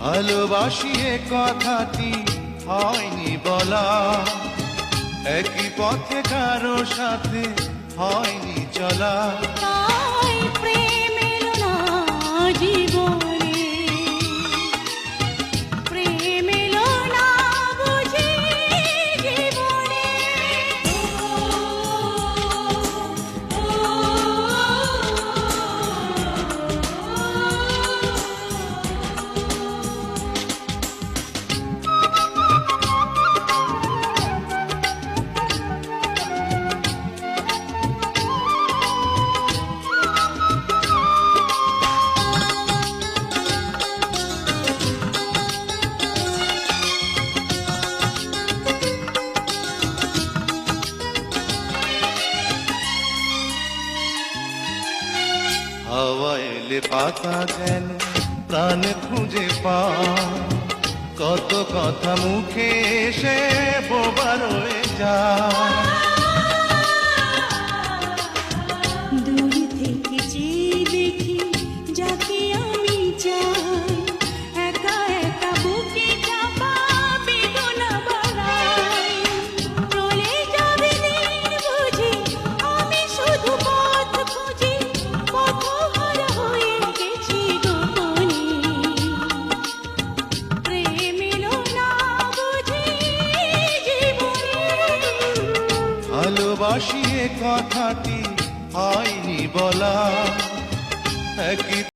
ভালোবাসিয়ে কথাটি হয়নি বলা, একই পথে কারো সাথে হয়নি চলা। তাই প্রেম এলো না জীবনে, প্রেম এলো না বুঝি জীবনে। হাওয়া এলে পাতা যেন প্রাণে খুঁজে পায়, কত কথা মুখে এসে বোবা রয়ে যায়। দূর থেকে যে দেখি যাকে আমি চাই, একা একা বুকে চাপা বেদনা বাড়াই। চলে যাবে দিন বুঝি আমি শুধু পথ খুঁজি, পথহারা হয়ে গেছি গোপনে। প্রেম এলো না বুঝি জীবনে। ভালোবাসিয়ে কথাটি হয়নি বলা, একই